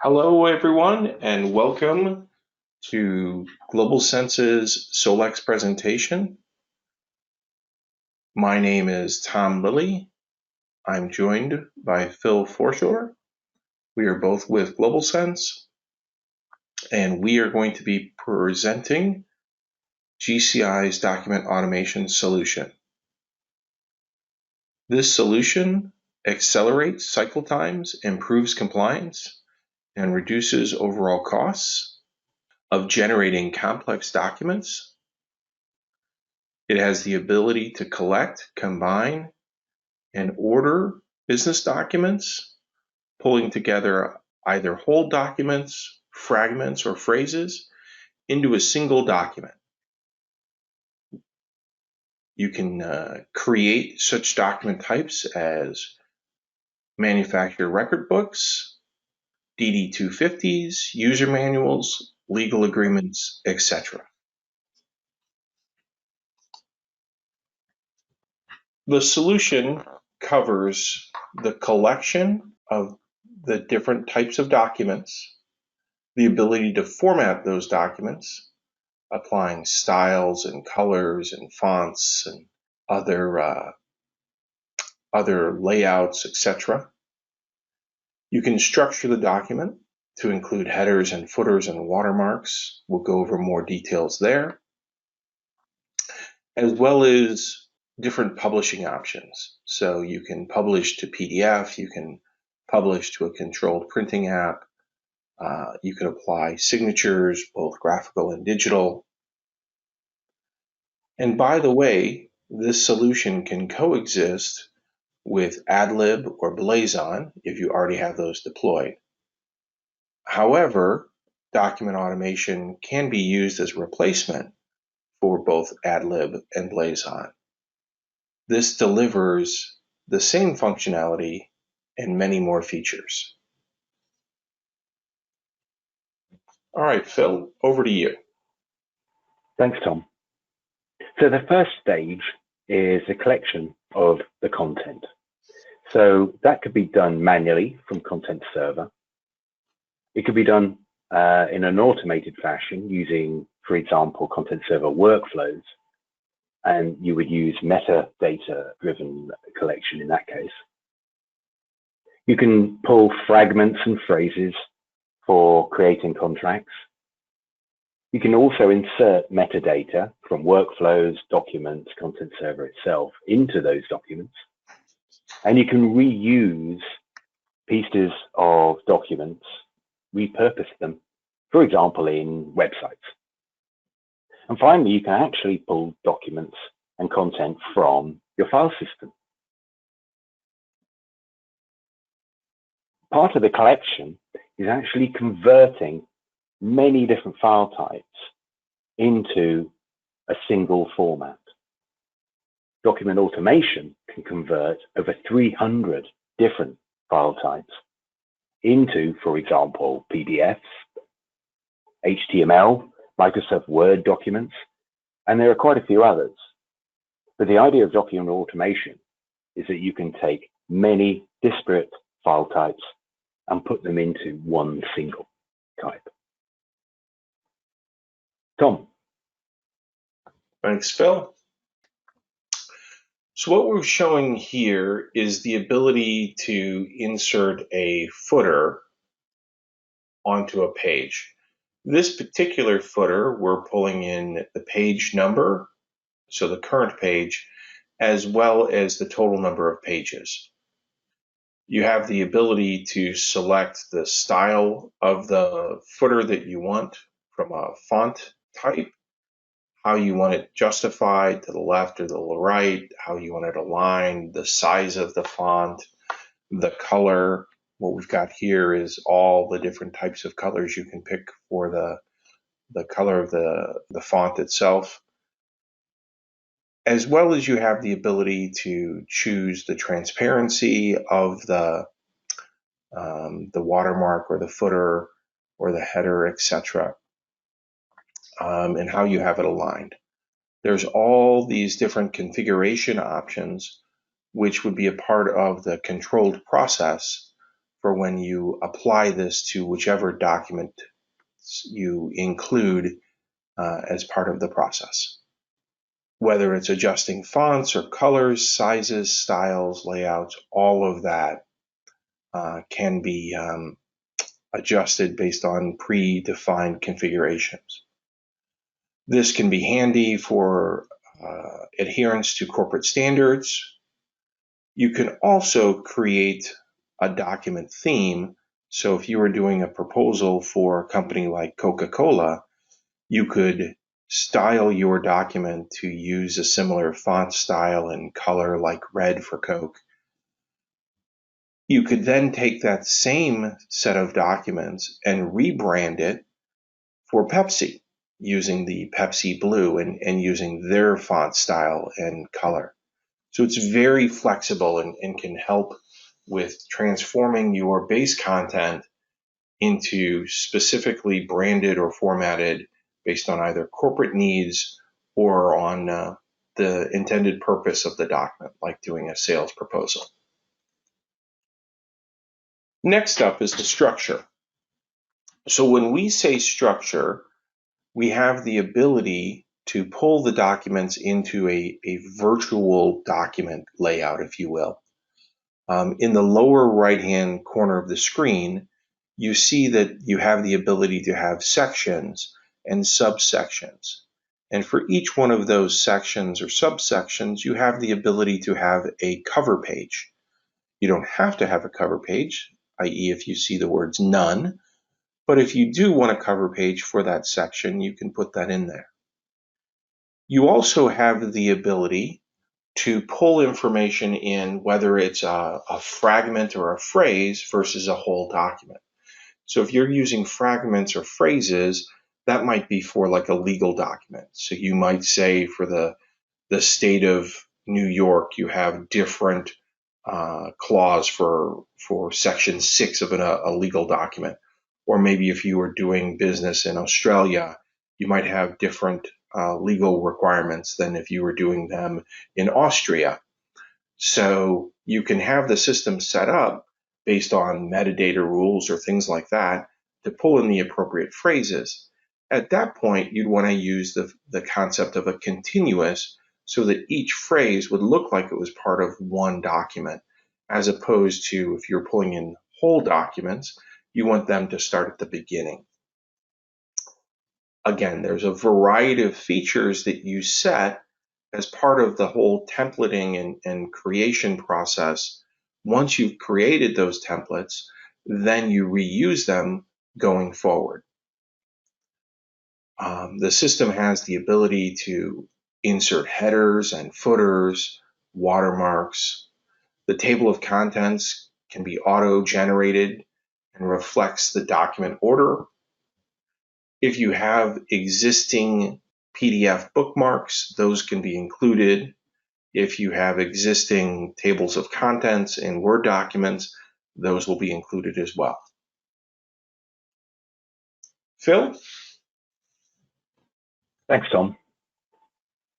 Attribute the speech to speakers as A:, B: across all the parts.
A: Hello, everyone, and welcome to Globalsense's SolEx presentation. My name is Tom Lilly. I'm joined by Phil Forshore. We are both with Globalsense, and we are going to be presenting GCI's Document Automation solution. This solution accelerates cycle times, improves compliance, and reduces overall costs of generating complex documents. It has the ability to collect, combine, and order business documents, pulling together either whole documents, fragments, or phrases into a single document. You can create such document types as manufacturer record books, DD-250s, user manuals, legal agreements, etc. The solution covers the collection of the different types of documents, the ability to format those documents, applying styles and colors and fonts and other layouts, etc. You can structure the document to include headers and footers and watermarks. We'll go over more details there, as well as different publishing options. So you can publish to PDF, you can publish to a controlled printing app, you can apply signatures, both graphical and digital. And by the way, this solution can coexist with AdLib or Blazon if you already have those deployed. However, document automation can be used as a replacement for both AdLib and Blazon. This delivers the same functionality and many more features. All right, Phil, over to you.
B: Thanks, Tom. So the first stage is a collection of the content. So that could be done manually from Content Server. It could be done in an automated fashion using, for example, Content Server workflows. And you would use metadata-driven collection in that case. You can pull fragments and phrases for creating contracts. You can also insert metadata from workflows, documents, Content Server itself into those documents. And you can reuse pieces of documents, repurpose them, for example, in websites. And finally, you can actually pull documents and content from your file system. Part of the collection is actually converting many different file types into a single format. Document automation can convert over 300 different file types into, for example, PDFs, HTML, Microsoft Word documents, and there are quite a few others. But the idea of document automation is that you can take many disparate file types and put them into one single type. Tom.
A: Thanks, Phil. So what we're showing here is the ability to insert a footer onto a page. This particular footer, we're pulling in the page number, so the current page, as well as the total number of pages. You have the ability to select the style of the footer that you want from a font type, how you want it justified to the left or the right, how you want it aligned, the size of the font, the color. What we've got here is all the different types of colors you can pick for the color of the font itself, as well as you have the ability to choose the transparency of the watermark or the footer or the header, etc., and how you have it aligned. There's all these different configuration options which would be a part of the controlled process for when you apply this to whichever document you include as part of the process. Whether it's adjusting fonts or colors, sizes, styles, layouts, all of that can be adjusted based on predefined configurations. This can be handy for adherence to corporate standards. You can also create a document theme. So if you were doing a proposal for a company like Coca-Cola, you could style your document to use a similar font style and color like red for Coke. You could then take that same set of documents and rebrand it for Pepsi using the Pepsi Blue and using their font style and color. So it's very flexible and can help with transforming your base content into specifically branded or formatted based on either corporate needs or on the intended purpose of the document, like doing a sales proposal. Next up is the structure. So when we say structure, we have the ability to pull the documents into a virtual document layout, if you will. In the lower right-hand corner of the screen, you see that you have the ability to have sections and subsections. And for each one of those sections or subsections, you have the ability to have a cover page. You don't have to have a cover page, i.e. if you see the words none, but if you do want a cover page for that section, you can put that in there. You also have the ability to pull information in, whether it's a fragment or a phrase versus a whole document. So if you're using fragments or phrases, that might be for like a legal document. So you might say for the state of New York, you have different clause for section 6 of a legal document. Or maybe if you were doing business in Australia, you might have different legal requirements than if you were doing them in Austria. So you can have the system set up based on metadata rules or things like that to pull in the appropriate phrases. At that point, you'd want to use the concept of a continuous so that each phrase would look like it was part of one document, as opposed to if you're pulling in whole documents, you want them to start at the beginning. Again, there's a variety of features that you set as part of the whole templating and creation process. Once you've created those templates, then you reuse them going forward. The system has the ability to insert headers and footers, watermarks. The table of contents can be auto-generated and reflects the document order. If you have existing PDF bookmarks, those can be included. If you have existing tables of contents in Word documents, those will be included as well. Phil?
B: Thanks, Tom.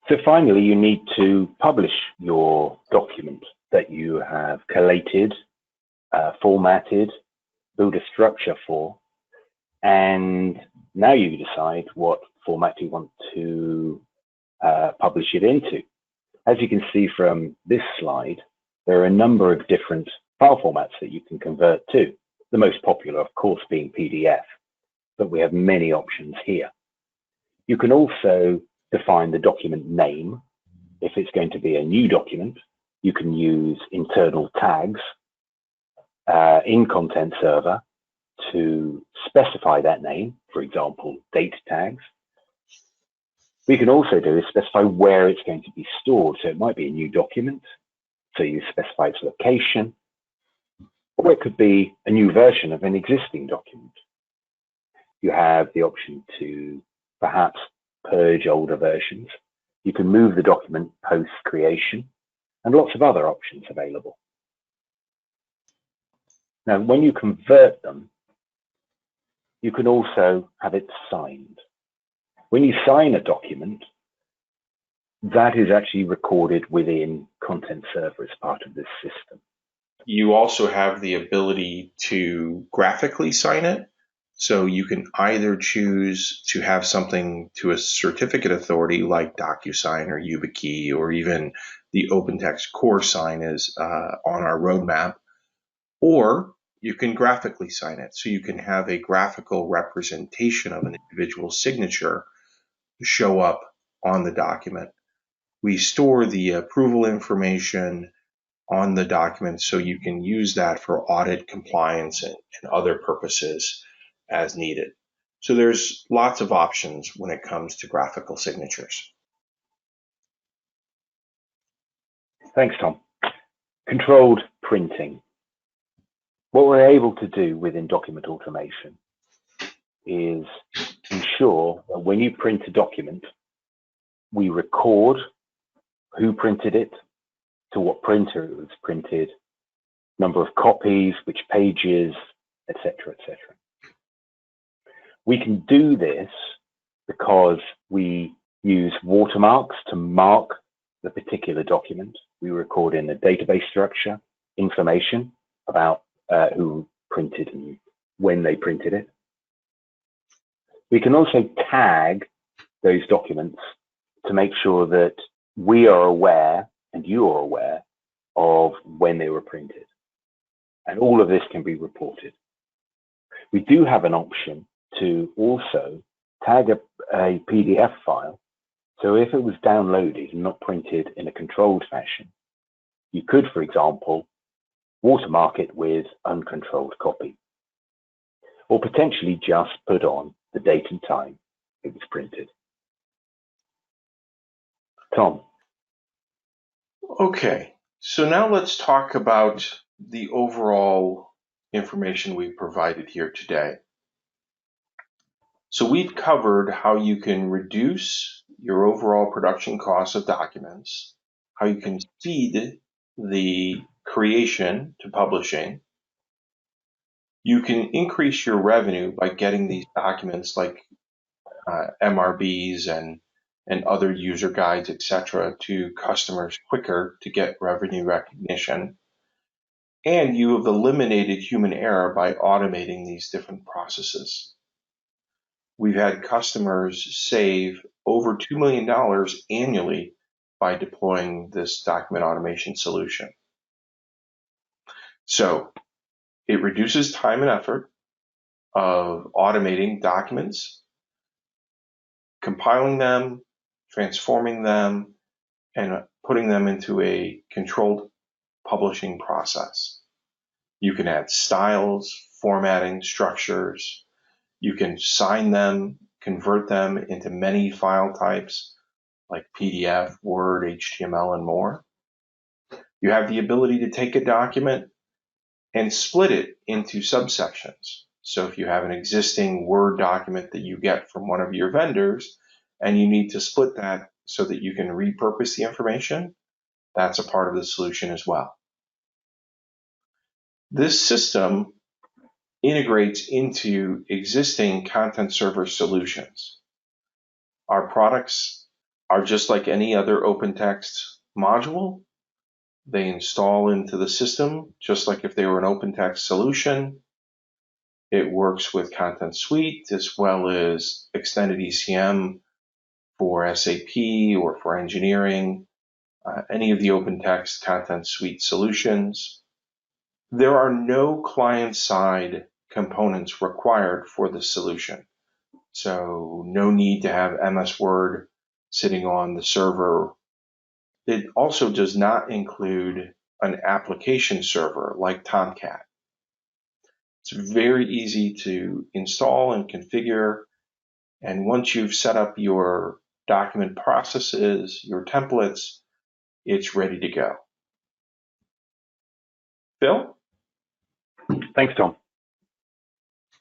B: So finally, you need to publish your document that you have collated, formatted, build a structure for, and now you decide what format you want to publish it into. As you can see from this slide, there are a number of different file formats that you can convert to. The most popular, of course, being PDF, but we have many options here. You can also define the document name. If it's going to be a new document, you can use internal tags in Content Server to specify that name, for example, date tags. We can also do is specify where it's going to be stored. So it might be a new document, so you specify its location, or it could be a new version of an existing document. You have the option to perhaps purge older versions. You can move the document post-creation, and lots of other options available. Now, when you convert them, you can also have it signed. When you sign a document, that is actually recorded within Content Server as part of this system.
A: You also have the ability to graphically sign it. So you can either choose to have something to a certificate authority like DocuSign or YubiKey, or even the OpenText Core sign is on our roadmap, or you can graphically sign it. So you can have a graphical representation of an individual signature show up on the document. We store the approval information on the document so you can use that for audit, compliance, and other purposes as needed. So there's lots of options when it comes to graphical signatures.
B: Thanks, Tom. Controlled printing. What we're able to do within document automation is ensure that when you print a document, we record who printed it, to what printer it was printed, number of copies, which pages, etc., etc. We can do this because we use watermarks to mark the particular document. We record in the database structure information about who printed and when they printed it. We can also tag those documents to make sure that we are aware and you are aware of when they were printed. And all of this can be reported. We do have an option to also tag a PDF file. So if it was downloaded and not printed in a controlled fashion, you could, for example, watermark it with uncontrolled copy, or potentially just put on the date and time it was printed. Tom.
A: Okay, so now let's talk about the overall information we've provided here today. So we've covered how you can reduce your overall production costs of documents, how you can speed the creation to publishing. You can increase your revenue by getting these documents like MRBs and other user guides, etc., to customers quicker to get revenue recognition. And you have eliminated human error by automating these different processes. We've had customers save over $2 million annually by deploying this document automation solution. So it reduces time and effort of automating documents, compiling them, transforming them, and putting them into a controlled publishing process. You can add styles, formatting, structures. You can sign them, convert them into many file types like PDF, Word, HTML, and more. You have the ability to take a document and split it into subsections. So if you have an existing Word document that you get from one of your vendors and you need to split that so that you can repurpose the information, that's a part of the solution as well. This system integrates into existing content server solutions. Our products are just like any other OpenText module. They install into the system just like if they were an OpenText solution. It works with Content Suite as well as extended ECM for SAP or for engineering, any of the OpenText Content Suite solutions. There are no client-side components required for the solution. So no need to have MS Word sitting on the server. It also does not include an application server like Tomcat. It's very easy to install and configure. And once you've set up your document processes, your templates, it's ready to go. Phil?
B: Thanks, Tom.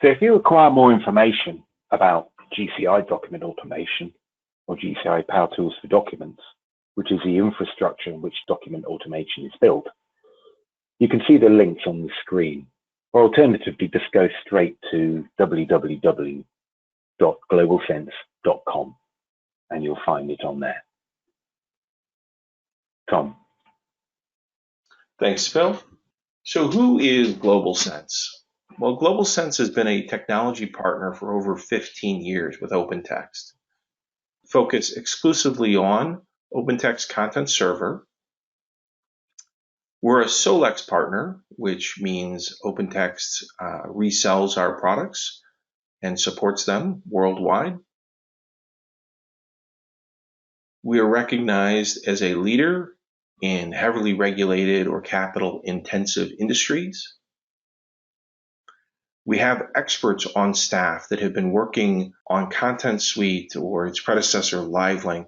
B: So if you require more information about GCI Document Automation or GCI Power Tools for Documents, which is the infrastructure in which document automation is built, you can see the links on the screen, or alternatively, just go straight to www.globalsense.com and you'll find it on there. Tom.
A: Thanks, Phil. So who is Globalsense? Well, Globalsense has been a technology partner for over 15 years with OpenText, focused exclusively on OpenText Content Server. We're a SolEx partner, which means OpenText resells our products and supports them worldwide. We are recognized as a leader in heavily regulated or capital-intensive industries. We have experts on staff that have been working on Content Suite or its predecessor, LiveLink,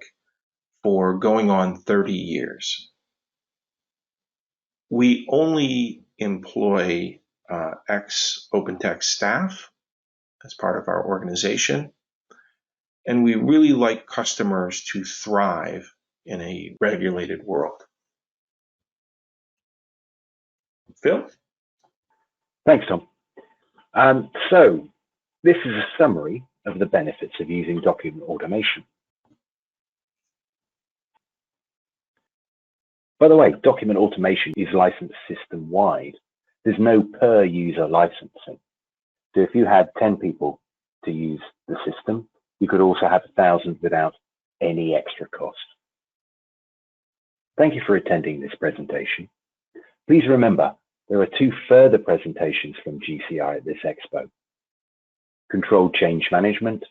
A: for going on 30 years. We only employ ex-OpenText staff as part of our organization, and we really like customers to thrive in a regulated world. Phil?
B: Thanks, Tom. So this is a summary of the benefits of using document automation. By the way, document automation is licensed system-wide. There's no per-user licensing. So if you had 10 people to use the system, you could also have 1,000 without any extra cost. Thank you for attending this presentation. Please remember, there are 2 further presentations from GCI at this expo: Controlled Change Management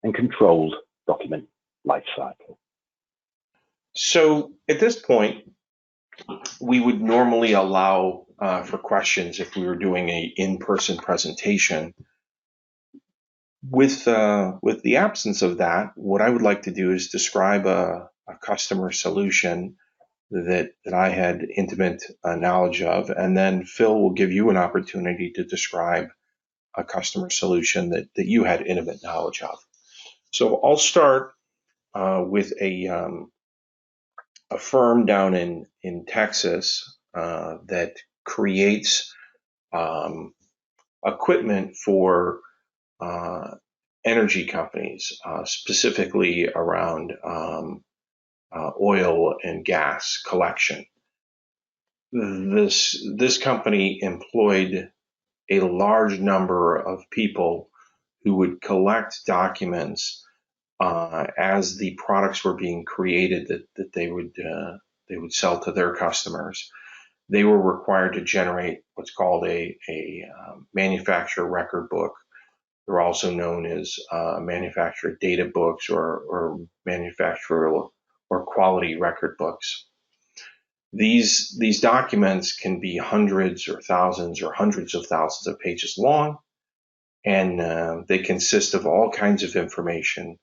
B: and Controlled Document Lifecycle.
A: So at this point, we would normally allow for questions if we were doing an in-person presentation. With the absence of that, what I would like to do is describe a customer solution that I had intimate knowledge of, and then Phil will give you an opportunity to describe a customer solution that you had intimate knowledge of. So I'll start with a firm down in Texas that creates equipment for energy companies, specifically around oil and gas collection. This company employed a large number of people who would collect documents as the products were being created that they would sell to their customers. They were required to generate what's called a manufacturer record book. They're also known as manufacturer data books or manufacturer or quality record books. These documents can be hundreds or thousands or hundreds of thousands of pages long, and they consist of all kinds of information,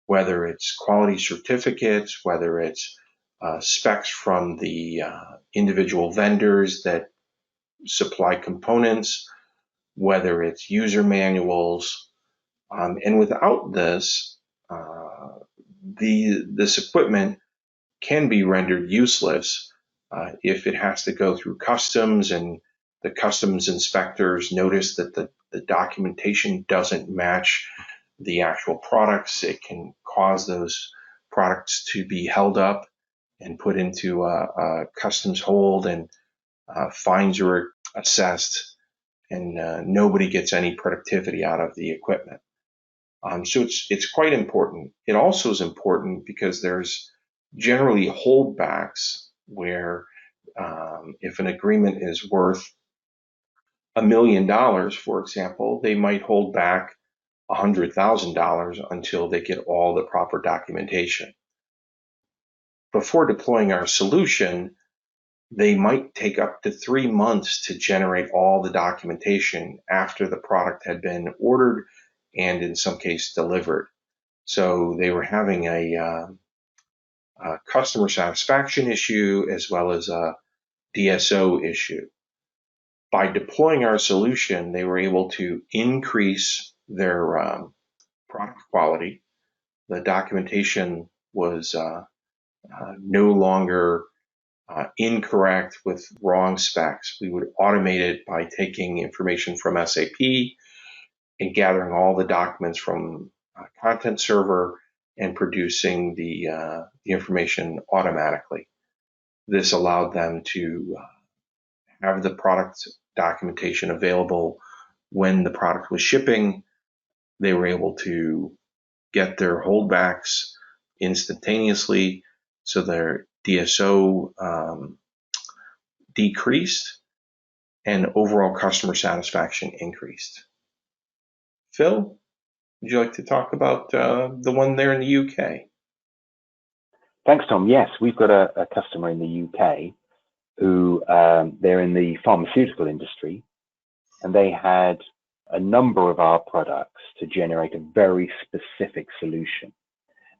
A: whether it's quality certificates, whether it's specs from the individual vendors that supply components, whether it's user manuals, and without this, this equipment can be rendered useless if it has to go through customs and the customs inspectors notice that the documentation doesn't match the actual products. It can cause those products to be held up and put into a customs hold, and fines are assessed, and nobody gets any productivity out of the equipment. So it's quite important. It also is important because there's generally holdbacks where if an agreement is worth $1 million, for example, they might hold back $100,000 until they get all the proper documentation. Before deploying our solution, they might take up to 3 months to generate all the documentation after the product had been ordered and in some case delivered. So they were having a customer satisfaction issue as well as a DSO issue. By deploying our solution, they were able to increase their product quality. The documentation was no longer incorrect with wrong specs. We would automate it by taking information from SAP and gathering all the documents from Content Server and producing the information automatically. This allowed them to have the product documentation available when the product was shipping. They were able to get their holdbacks instantaneously, so their DSO decreased and overall customer satisfaction increased. Phil, would you like to talk about the one there in the UK?
B: Thanks, Tom. Yes, we've got a customer in the UK who they're in the pharmaceutical industry, and they had a number of our products to generate a very specific solution,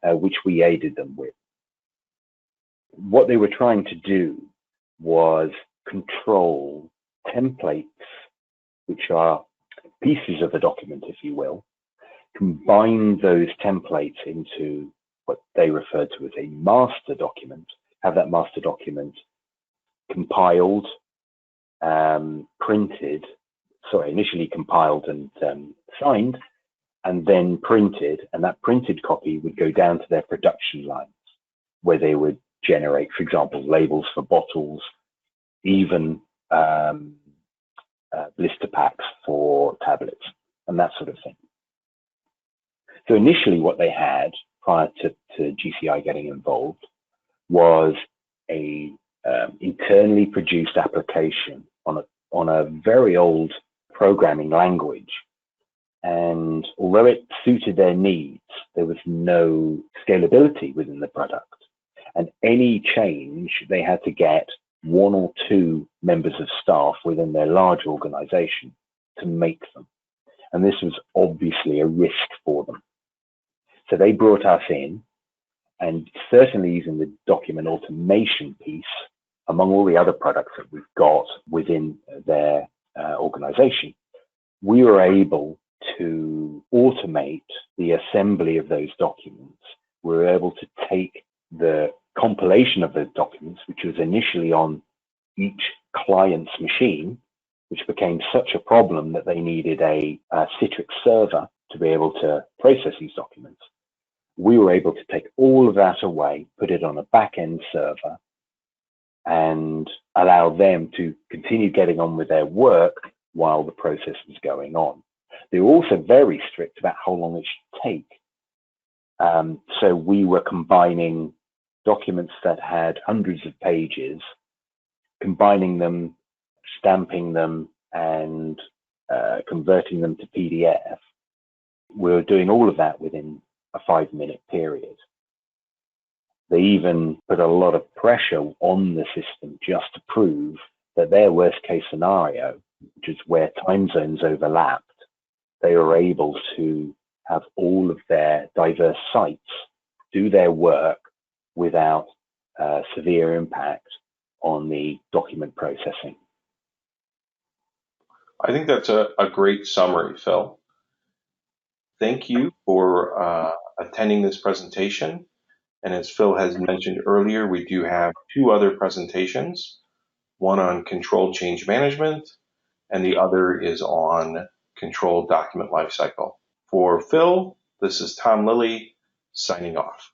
B: which we aided them with. What they were trying to do was control templates, which are pieces of a document, if you will, combine those templates into what they refer to as a master document, have that master document compiled, initially compiled and signed, and then printed, and that printed copy would go down to their production lines, where they would generate, for example, labels for bottles, even blister packs for tablets, and that sort of thing. So initially what they had, prior to GCI getting involved, was a internally produced application on a very old programming language. And although it suited their needs, there was no scalability within the product. And any change, they had to get one or two members of staff within their large organization to make them. And this was obviously a risk for them. So they brought us in, and certainly using the document automation piece, among all the other products that we've got within their organization, we were able to automate the assembly of those documents. We were able to take the compilation of those documents, which was initially on each client's machine, which became such a problem that they needed a Citrix server to be able to process these documents. We were able to take all of that away, put it on a back-end server, and allow them to continue getting on with their work while the process was going on. They were also very strict about how long it should take. So we were combining documents that had hundreds of pages, combining them, stamping them, and converting them to PDF. We were doing all of that within a 5-minute period. They even put a lot of pressure on the system just to prove that their worst case scenario, which is where time zones overlapped, they were able to have all of their diverse sites do their work without severe impact on the document processing.
A: I think that's a great summary, Phil. Thank you for attending this presentation. And as Phil has mentioned earlier, we do have 2 other presentations, one on control change management, and the other is on control document lifecycle. For Phil, this is Tom Lilly signing off.